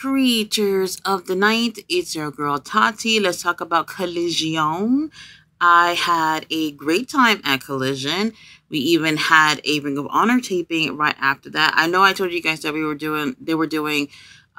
Creatures of the night, it's your girl Tati. Let's talk about Collision. I had a great time at Collision. We even had a Ring of Honor taping right after that. I know I told you guys that they were doing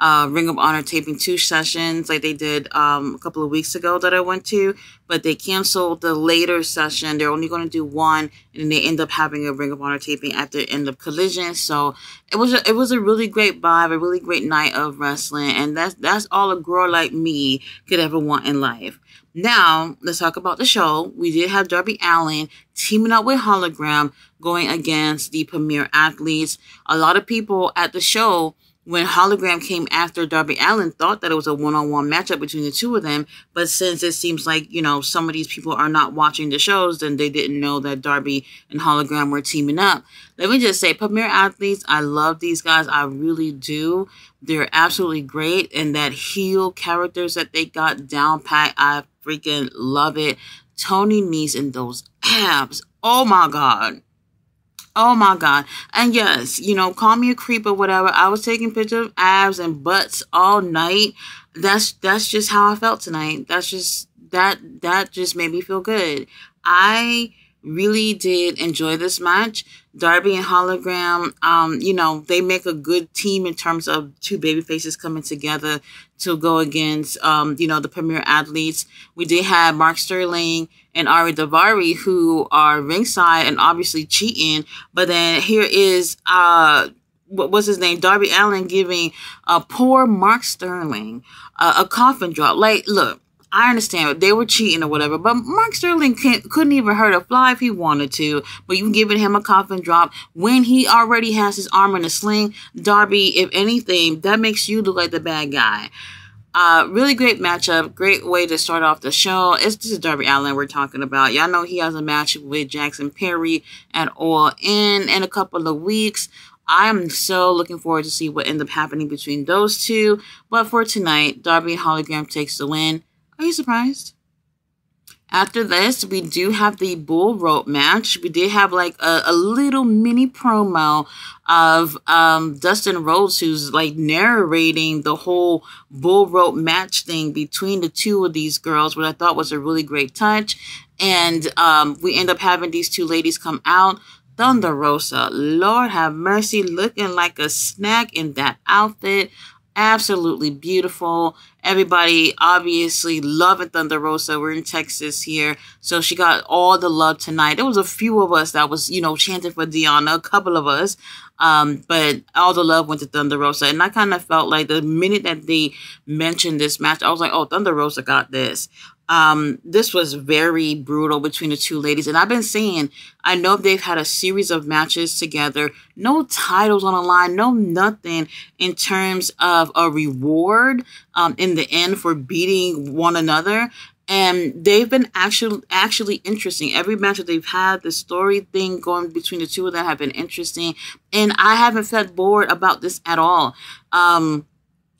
Ring of Honor taping 2 sessions like they did a couple of weeks ago that I went to, but they canceled the later session. They're only going to do one, and then they end up having a Ring of Honor taping at the end of Collision. So it was a really great vibe, a really great night of wrestling, and that's all a girl like me could ever want in life. Now, let's talk about the show. We did have Darby Allin teaming up with Hologram going against the Premier Athletes. A lot of people at the show, when Hologram came after Darby Allin, thought that it was a one-on-one matchup between the two of them. But since it seems like, some of these people are not watching the shows, then they didn't know that Darby and Hologram were teaming up. Let me just say, Premier Athletes, I love these guys. I really do. They're absolutely great. And that heel characters that they got down pat, I freaking love it. Tony Nese and those abs. Oh my God. Oh my God. And yes, call me a creep or whatever. I was taking pictures of abs and butts all night. That's just how I felt tonight. That just made me feel good. I really did enjoy this match. Darby and Hologram, they make a good team in terms of two baby faces coming together to go against, the Premier Athletes. We did have Mark Sterling and Ari Daivari, who are ringside and obviously cheating. But then here is, what's his name? Darby Allin giving poor Mark Sterling a coffin drop. Like, look, I understand they were cheating or whatever, but Mark Sterling couldn't even hurt a fly if he wanted to. But you giving him a coffin drop when he already has his arm in a sling. Darby, if anything, that makes you look like the bad guy. Really great matchup. Great way to start off the show. This is Darby Allin we're talking about. Y'all know he has a match with Jackson Perry at All In a couple of weeks. I'm so looking forward to see what ends up happening between those two. But for tonight, Darby and Hologram takes the win. Are you surprised? After this, we do have the bull rope match. We did have like a little mini promo of Dustin Rhodes, who's like narrating the whole bull rope match thing between the two of these girls, which I thought was a really great touch. And we end up having these two ladies come out. Thunder Rosa, Lord have mercy, looking like a snack in that outfit. Absolutely beautiful. Everybody obviously loving Thunder Rosa. We're in Texas here, so she got all the love tonight. There was a few of us that was, chanting for Deonna, a couple of us, but all the love went to Thunder Rosa. And I kind of felt like the minute that they mentioned this match, I was like, oh, Thunder Rosa got this. This was very brutal between the two ladies. And I've been saying, I know they've had a series of matches together, no titles on the line, no nothing in terms of a reward, in the end for beating one another. And they've been actually interesting. Every match that they've had, the story thing going between the two of them have been interesting. And I haven't felt bored about this at all.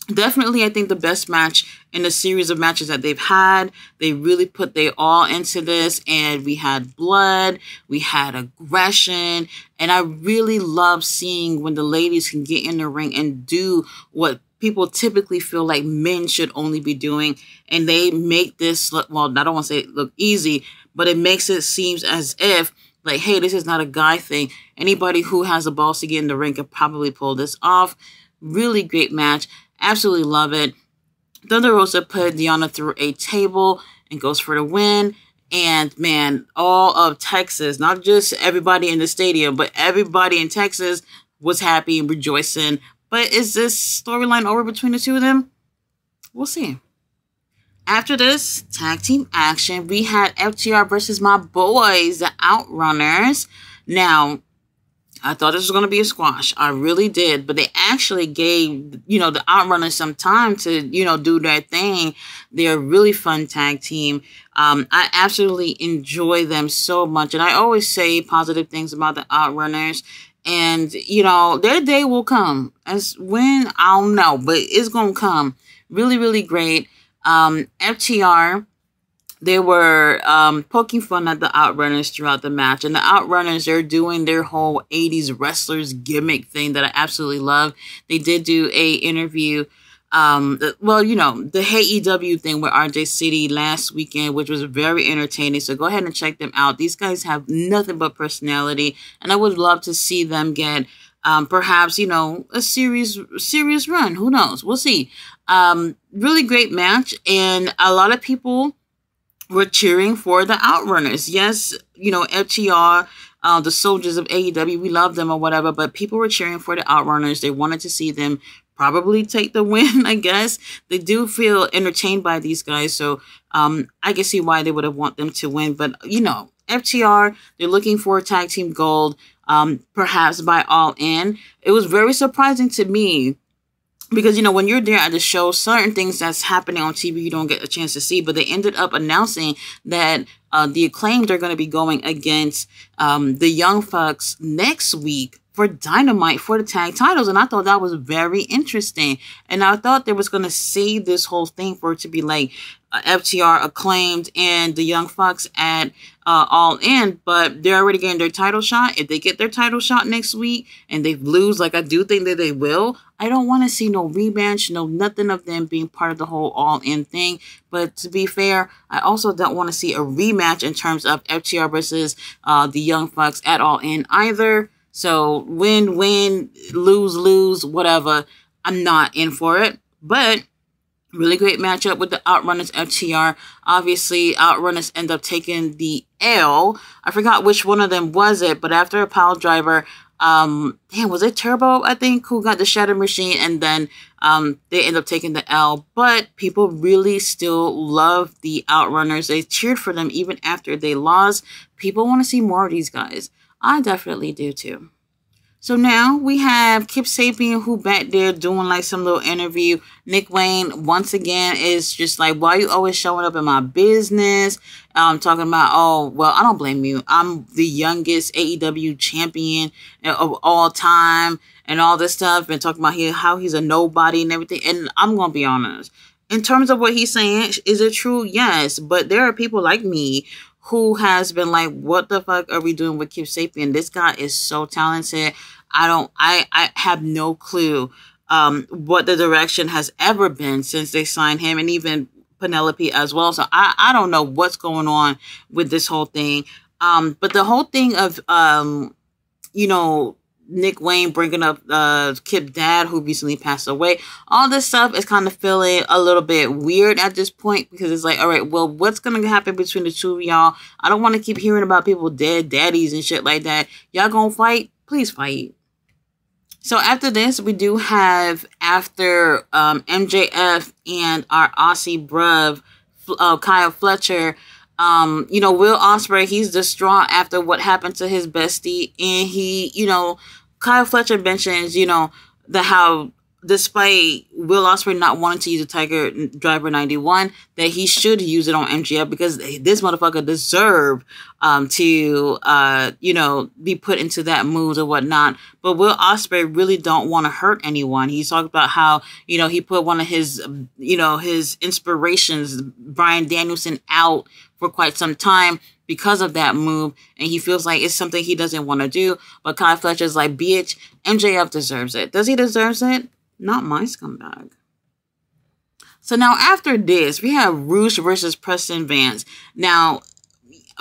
Definitely, I think the best match in the series of matches that they've had. They really put their all into this, and we had blood, we had aggression, and I really love seeing when the ladies can get in the ring and do what people typically feel like men should only be doing, and they make this look, well, I don't want to say look easy, but it makes it seem as if, like, hey, this is not a guy thing. Anybody who has the balls to get in the ring could probably pull this off. Really great match. Absolutely love it. Thunder Rosa put Deonna through a table and goes for the win. And man, all of Texas, not just everybody in the stadium, but everybody in Texas was happy and rejoicing. But is this storyline over between the two of them? We'll see. After this tag team action, we had FTR versus my boys, the Outrunners. Now, I thought this was going to be a squash. I really did. But they actually gave, the Outrunners some time to, do their thing. They're a really fun tag team. I absolutely enjoy them so much. And I always say positive things about the Outrunners. And, their day will come. As when, I don't know. But it's going to come. Really, really great. FTR, they were poking fun at the Outrunners throughout the match. And the Outrunners, they're doing their whole 80s wrestlers gimmick thing that I absolutely love. They did do a interview well, you know, the AEW thing with RJ City last weekend, which was very entertaining. So go ahead and check them out. These guys have nothing but personality, and I would love to see them get perhaps, you know, a serious run. Who knows? We'll see. Really great match, and a lot of people were cheering for the Outrunners. Yes, you know, FTR, the soldiers of AEW, we love them or whatever, but people were cheering for the Outrunners. They wanted to see them probably take the win, I guess. They do feel entertained by these guys, so I can see why they would have want them to win. But, you know, FTR, they're looking for tag team gold, perhaps by All In. It was very surprising to me because, you know, when you're there at the show, certain things that's happening on TV you don't get a chance to see. But they ended up announcing that the Acclaimed are going to be going against the Young Bucks next week for Dynamite for the tag titles. And I thought that was very interesting. And I thought they was going to save this whole thing for it to be like FTR, Acclaimed, and the Young Bucks at All In. But they're already getting their title shot. If they get their title shot next week and they lose, like I do think that they will, I don't want to see no rematch, no nothing of them being part of the whole All In thing. But to be fair, I also don't want to see a rematch in terms of FTR versus the Young Bucks at All In either. So win, lose, whatever. I'm not in for it. But really great matchup with the Outrunners FTR. Obviously, Outrunners end up taking the L. I forgot which one of them was it, but after a pile driver, was it Turbo, I think, who got the Shatter Machine, and then they end up taking the L. But people really still love the Outrunners. They cheered for them even after they lost. People want to see more of these guys. I definitely do too. So now we have Kip Sapan, who back there doing like some little interview. Nick Wayne, once again, is just like, why are you always showing up in my business? Talking about, oh, well, I don't blame you. I'm the youngest AEW champion of all time and all this stuff. And talking about how he's a nobody and everything. And I'm going to be honest. In terms of what he's saying, is it true? Yes. But there are people like me who has been like, what the fuck are we doing with Kip Sapan? This guy is so talented. I have no clue what the direction has ever been since they signed him, and even Penelope as well. So I don't know what's going on with this whole thing. But the whole thing of, you know, Nick Wayne bringing up Kip Dad, who recently passed away. All this stuff is kind of feeling a little bit weird at this point, because it's like, all right, well, what's going to happen between the two of y'all? I don't want to keep hearing about people dead daddies and shit like that. Y'all gonna fight? Please fight. So after this, we do have, after MJF and our Aussie bruv, Kyle Fletcher, you know, Will Ospreay, he's distraught after what happened to his bestie. And he, you know, Kyle Fletcher mentions, you know, how despite Will Ospreay not wanting to use a Tiger Driver 91, that he should use it on MJF because this motherfucker deserved to, you know, be put into that mood or whatnot. But Will Ospreay really don't want to hurt anyone. He's talked about how, you know, he put one of his, you know, his inspirations, Bryan Danielson, out for quite some time because of that move, and he feels like it's something he doesn't want to do. But Kyle Fletcher's like, bitch, MJF deserves it. Does he deserve it? Not my scumbag. So now after this, we have Roosh versus Preston Vance. Now,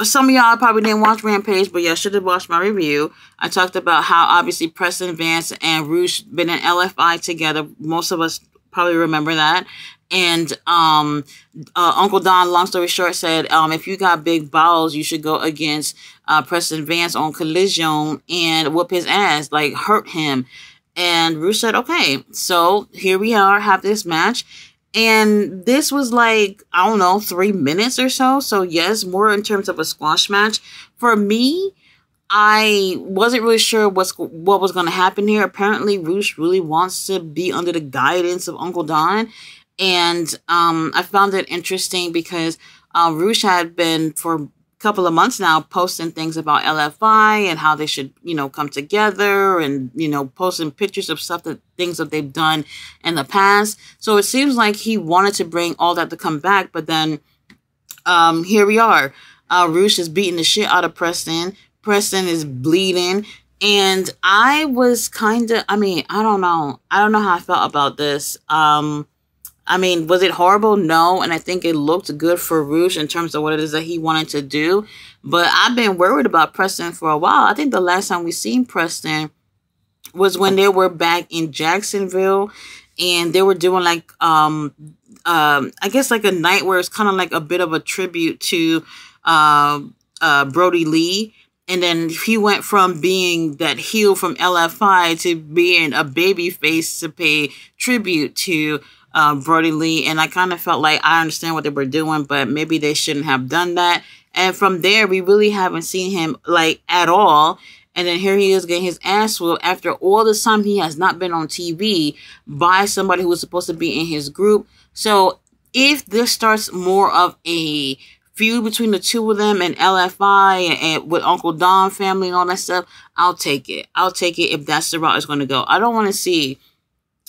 some of y'all probably didn't watch Rampage, but y'all should have watched my review. I talked about how obviously Preston Vance and Roosh been in LFI together. Most of us probably remember that. And Uncle Don, long story short, said, if you got big balls, you should go against Preston Vance on Collision and whoop his ass, like hurt him. And Roosh said, okay. So here we are, have this match. And this was like, I don't know, 3 minutes or so. So yes, more in terms of a squash match. For me, I wasn't really sure what was going to happen here. Apparently, Roosh really wants to be under the guidance of Uncle Don. And I found it interesting because Roosh had been, for a couple of months now, posting things about LFI and how they should, you know, come together, and, you know, posting pictures of things that they've done in the past. So it seems like he wanted to bring all that to come back. But then here we are. Roosh is beating the shit out of Preston. Preston is bleeding. And I was kind of, I mean, I don't know how I felt about this. I mean, was it horrible? No. And I think it looked good for Rouge in terms of what it is that he wanted to do. But I've been worried about Preston for a while. I think the last time we seen Preston was when they were back in Jacksonville, and they were doing like I guess like a night where it's kind of like a bit of a tribute to Brody Lee. And then he went from being that heel from LFI to being a baby face to pay tribute to Brody Lee. And I kind of felt like I understand what they were doing, but maybe they shouldn't have done that. And from there, we really haven't seen him like at all. And then here he is getting his ass whooped after all this time he has not been on TV by somebody who was supposed to be in his group. So if this starts more of a feud between the two of them and LFI and with Uncle Don family and all that stuff, I'll take it. I'll take it if that's the route it's going to go. I don't want to see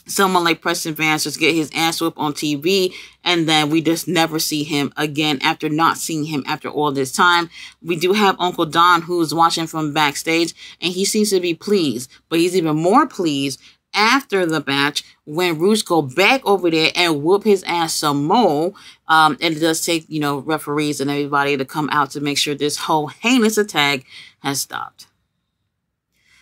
someone like Preston Vance just get his ass whooped on TV and then we just never see him again after not seeing him after all this time. We do have Uncle Don who's watching from backstage and he seems to be pleased, but he's even more pleased after the match when Rouge go back over there and whoop his ass some more. And it does take, you know, referees and everybody to come out to make sure this whole heinous attack has stopped.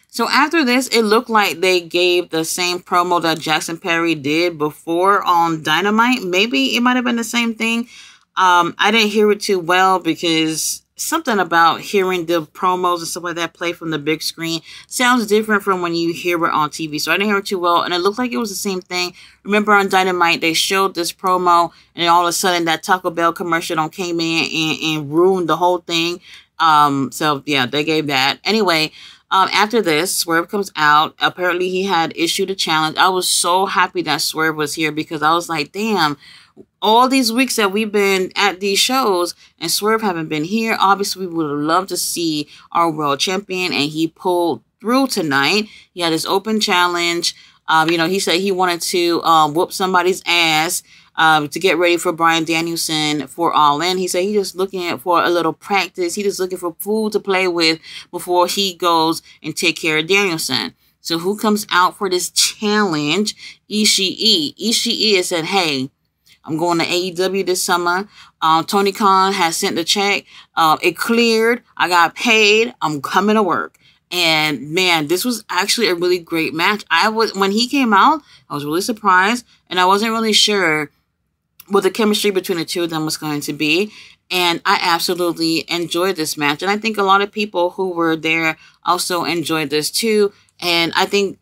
So after this, it looked like they gave the same promo that Jackson Perry did before on Dynamite. Maybe it might have been the same thing. I didn't hear it too well because something about hearing the promos and stuff like that play from the big screen sounds different from when you hear it on TV. So I didn't hear it too well. And it looked like it was the same thing. Remember on Dynamite, they showed this promo and all of a sudden that Taco Bell commercial came in and ruined the whole thing. So yeah, they gave that. Anyway, after this, Swerve comes out. Apparently, he had issued a challenge. I was so happy that Swerve was here because I was like, damn, all these weeks that we've been at these shows and Swerve haven't been here. Obviously, we would have loved to see our world champion, and he pulled through tonight. He had his open challenge. You know, he said he wanted to whoop somebody's ass to get ready for Bryan Danielson for All In. He said he's just looking for a little practice. He's just looking for food to play with before he goes and take care of Danielson. So who comes out for this challenge? Ishii. Ishii has said, hey, I'm going to AEW this summer. Tony Khan has sent the check. It cleared. I got paid. I'm coming to work. And man, this was actually a really great match. When he came out, I was really surprised, and I wasn't really sure what the chemistry between the two of them was going to be. And I absolutely enjoyed this match. And I think a lot of people who were there also enjoyed this too. And I think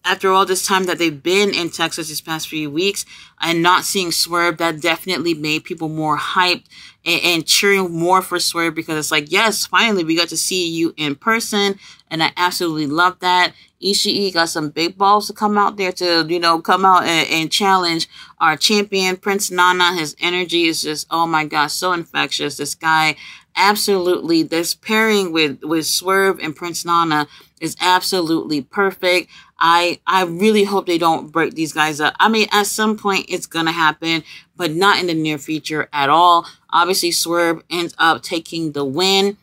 after all this time that they've been in Texas these past few weeks and not seeing Swerve, that definitely made people more hyped and cheering more for Swerve because it's like, yes, finally we got to see you in person. And I absolutely love that. Ishii got some big balls to come out there to, you know, come out and challenge our champion, Prince Nana. His energy is just, oh my gosh, so infectious. This guy, absolutely, this pairing with Swerve and Prince Nana is absolutely perfect. I really hope they don't break these guys up. I mean, at some point it's going to happen, but not in the near future at all. Obviously, Swerve ends up taking the win.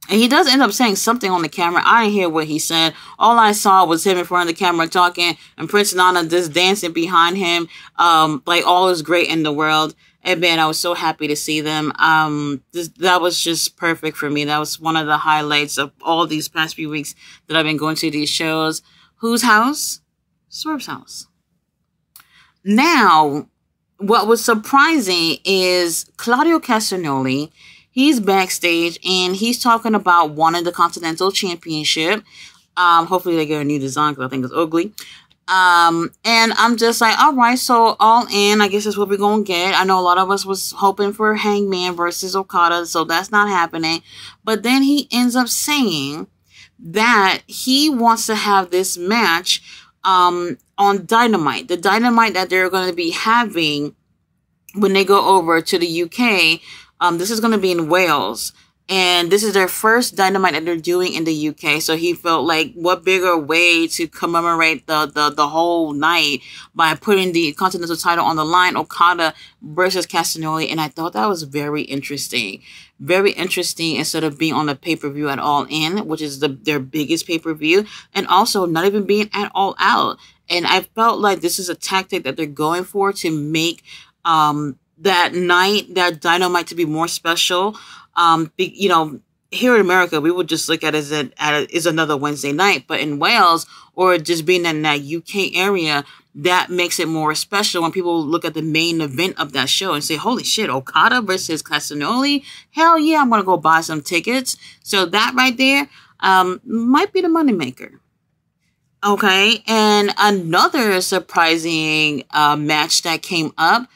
And he does end up saying something on the camera. I didn't hear what he said. All I saw was him in front of the camera talking and Prince Nana just dancing behind him. Like all is great in the world. And man, I was so happy to see them. That was just perfect for me. That was one of the highlights of all these past few weeks that I've been going to these shows. Whose house? Swerve's house. Now, what was surprising is Claudio Castagnoli. He's backstage and he's talking about wanting the Continental Championship. Hopefully they get a new design because I think it's ugly. And I'm just like, all right, so All In, I guess that's what we're going to get. I know a lot of us was hoping for Hangman versus Okada, so that's not happening. But then he ends up saying that he wants to have this match on Dynamite. The Dynamite that they're going to be having when they go over to the UK. This is going to be in Wales. And this is their first Dynamite that they're doing in the UK. So he felt like what bigger way to commemorate the whole night by putting the Continental title on the line, Okada versus Castagnoli. And I thought that was very interesting. Very interesting instead of being on the pay-per-view at All In, which is their biggest pay-per-view. And also not even being at All Out. And I felt like this is a tactic that they're going for to make that night, that Dynamite, to be more special. Here in America, we would just look at it as another Wednesday night. But in Wales, or just being in that UK area, that makes it more special when people look at the main event of that show and say, holy shit, Okada versus Castagnoli? Hell yeah, I'm going to go buy some tickets. So that right there might be the moneymaker. Okay, and another surprising match that came up,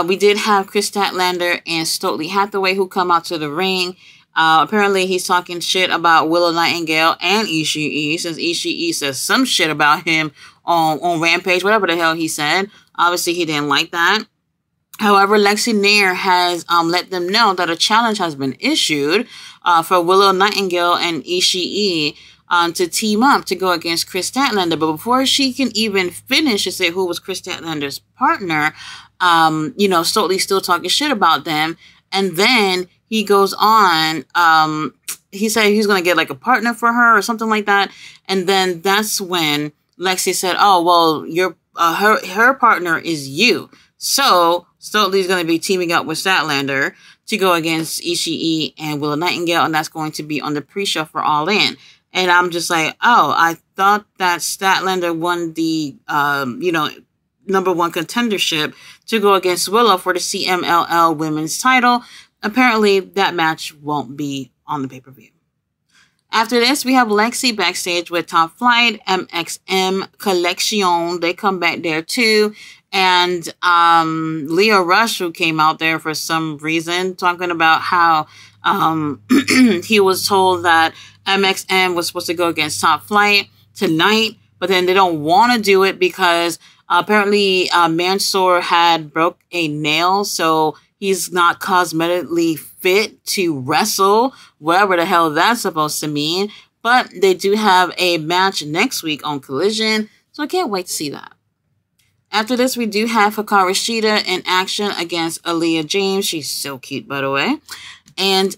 we did have Chris Statlander and Stokely Hathaway who come out to the ring. Apparently, he's talking shit about Willow Nightingale and Ishii, since Ishii says some shit about him on Rampage, whatever the hell he said. Obviously, he didn't like that. However, Lexi Nair has let them know that a challenge has been issued for Willow Nightingale and Ishii to team up to go against Chris Statlander. But before she can even finish to say who was Chris Statlander's partner, Stokely's still talking shit about them. And then he goes on, he said he's going to get like a partner for her or something like that. And then that's when Lexi said, oh, well, her partner is you. So Stokely's going to be teaming up with Statlander to go against Ishii and Willow Nightingale. And that's going to be on the pre-show for All In. And I'm just like, oh, I thought that Statlander won the, number one contendership to go against Willow for the CMLL women's title. Apparently, that match won't be on the pay-per-view. After this, we have Lexi backstage with Top Flight, MXM Collection. They come back there too. And Leo Rush, who came out there for some reason, talking about how he was told that MXM was supposed to go against Top Flight tonight, but then they don't want to do it because apparently Mansoor had broke a nail, so he's not cosmetically fit to wrestle, whatever the hell that's supposed to mean. But they do have a match next week on Collision, so I can't wait to see that. After this, we do have Hikaru Shida in action against Aaliyah James. She's so cute, by the way. And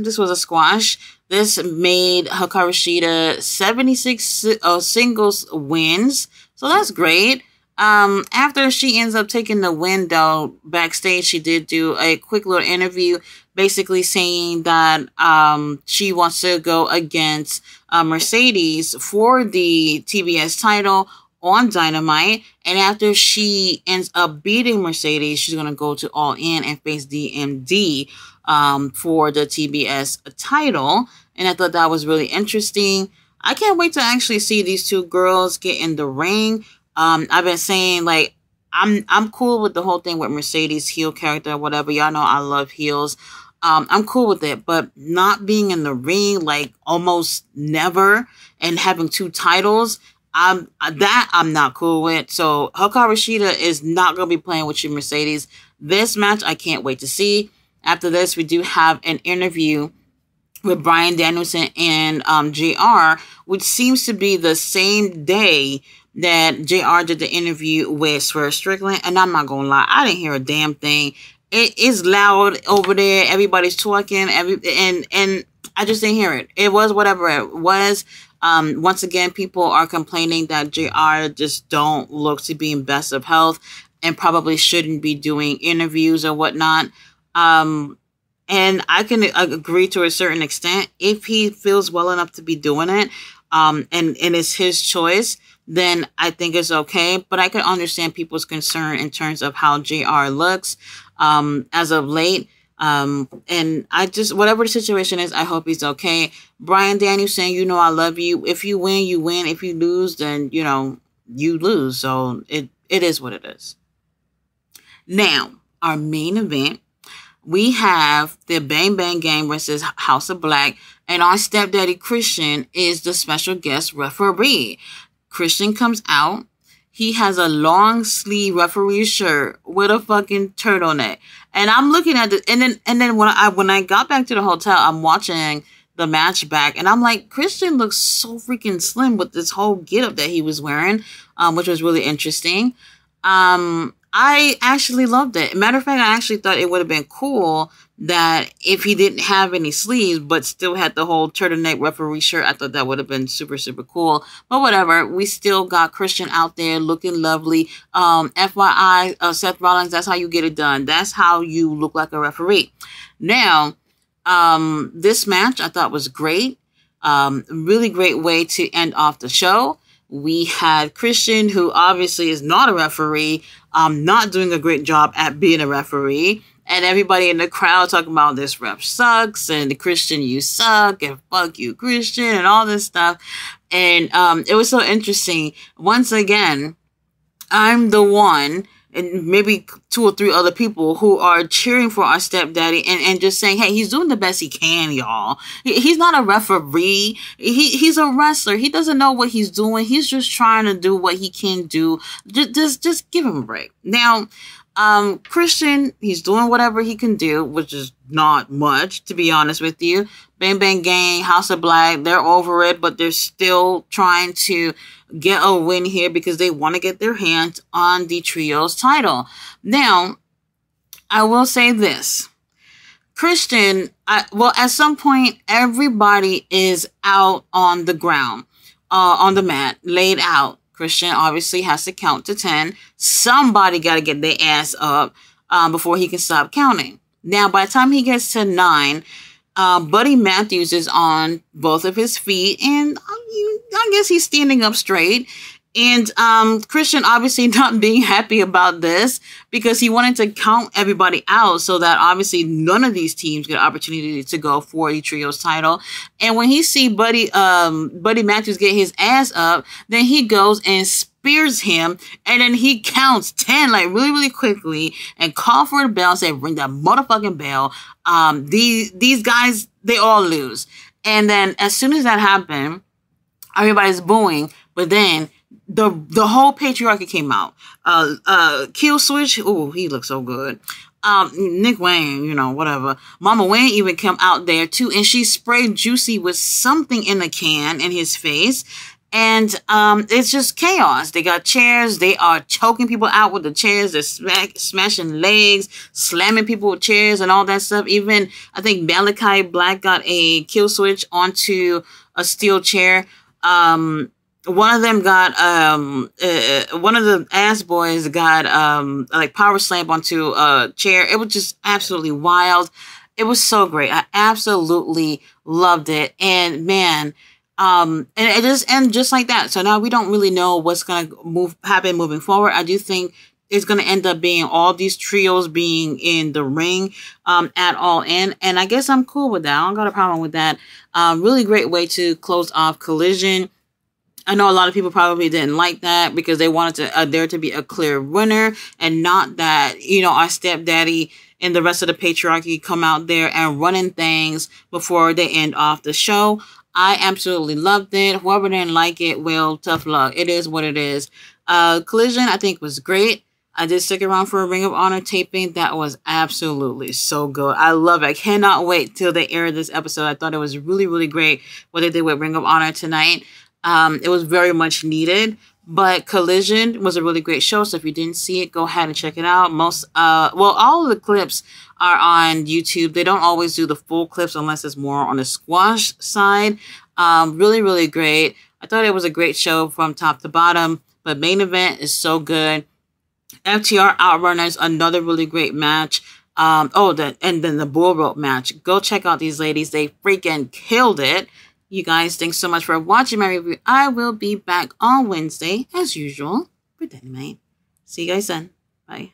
this was a squash. This made Hikaru Shida 76 singles wins. So that's great. After she ends up taking the win, though, backstage, she did do a quick little interview basically saying that she wants to go against Mercedes for the TBS title on Dynamite. And after she ends up beating Mercedes, she's going to go to All In and face DMD for the TBS title. And I thought that was really interesting. I can't wait to actually see these two girls get in the ring. I've been saying, like, I'm cool with the whole thing with Mercedes heel character or whatever. Y'all know I love heels. I'm cool with it, but not being in the ring, like, almost never, and having two titles, I'm not cool with. So Hikaru Shida is not going to be playing with you, Mercedes. This match, I can't wait to see. After this, we do have an interview with Bryan Danielson and JR, which seems to be the same day that JR did the interview with Swerve Strickland. And I'm not going to lie, I didn't hear a damn thing. It is loud over there. Everybody's talking. And I just didn't hear it. It was whatever it was. Once again, people are complaining that JR just don't look to be in best of health and probably shouldn't be doing interviews or whatnot. And I can agree to a certain extent. If he feels well enough to be doing it, and it's his choice, then I think it's okay. But I can understand people's concern in terms of how JR looks as of late. And I just, whatever the situation is, I hope he's okay. Bryan Danielson, you know I love you. If you win, you win. If you lose, then, you lose. So it is what it is. Now, our main event, we have the Bang Bang Gang versus House of Black, and our stepdaddy Christian is the special guest referee. Christian comes out. He has a long sleeve referee shirt with a fucking turtleneck, and I'm looking at it. And then when I got back to the hotel, I'm watching the match back, and I'm like, Christian looks so freaking slim with this whole getup that he was wearing, which was really interesting. I actually loved it. Matter of fact, I actually thought it would have been cool that if he didn't have any sleeves, but still had the whole turtleneck referee shirt. I thought that would have been super, super cool. But whatever, we still got Christian out there looking lovely. FYI, Seth Rollins, that's how you get it done. That's how you look like a referee. Now, this match I thought was great. Really great way to end off the show. We had Christian, who obviously is not a referee, not doing a great job at being a referee. And everybody in the crowd talking about this ref sucks and Christian, you suck and fuck you, Christian, and all this stuff. And it was so interesting. Once again, I'm the one, and maybe 2 or 3 other people who are cheering for our stepdaddy and just saying, hey, he's doing the best he can, y'all. He's not a referee. He's a wrestler. He doesn't know what he's doing. He's just trying to do what he can do. Just give him a break. Now, Christian, he's doing whatever he can do, which is not much, to be honest with you. Bang Bang Gang, House of Black, they're over it, but they're still trying to get a win here because they want to get their hands on the trios title. Now, I will say this. Christian, at some point, everybody is out on the ground, on the mat, laid out. Christian obviously has to count to 10. Somebody got to get their ass up before he can stop counting. Now, by the time he gets to 9, Buddy Matthews is on both of his feet, and I guess he's standing up straight. And Christian obviously not being happy about this because he wanted to count everybody out so that obviously none of these teams get an opportunity to go for the trios title. And when he see Buddy Matthews get his ass up, then he goes and spears him, and then he counts 10 like really, really quickly and call for the bell and say, ring that motherfucking bell. These guys, they all lose. And then as soon as that happened, everybody's booing, but then the whole patriarchy came out. Kill Switch, oh, he looks so good. Nick Wayne, whatever. Mama Wayne even come out there too, and she sprayed Juicy with something in a can in his face. And it's just chaos. They got chairs. They are choking people out with the chairs. They're smashing legs, slamming people with chairs and all that stuff. Even, I think Malachi Black got a kill switch onto a steel chair. One of them got, one of the ass boys got, like power slam onto a chair. It was just absolutely wild. It was so great. I absolutely loved it. And man, and it just ended just like that. So now we don't really know what's going to happen moving forward. I do think it's going to end up being all these trios being in the ring, at All In. And I guess I'm cool with that. I don't got a problem with that. Really great way to close off Collision. I know a lot of people probably didn't like that because they wanted there to be a clear winner and not that, our stepdaddy and the rest of the patriarchy come out there and running things before they end off the show. I absolutely loved it. Whoever didn't like it, well, tough luck. It is what it is. Collision, I think, was great. I did stick around for a Ring of Honor taping. That was absolutely so good. I love it. I cannot wait till they air this episode. I thought it was really, really great what they did with Ring of Honor tonight. It was very much needed. But Collision was a really great show. So if you didn't see it, go ahead and check it out. All of the clips are on YouTube. They don't always do the full clips unless it's more on the squash side. Really, really great. I thought it was a great show from top to bottom. But main event is so good. FTR Outrunners, another really great match. And then the bull rope match. Go check out these ladies. They freaking killed it. You guys, thanks so much for watching my review. I will be back on Wednesday, as usual, for Dynamite. See you guys then. Bye.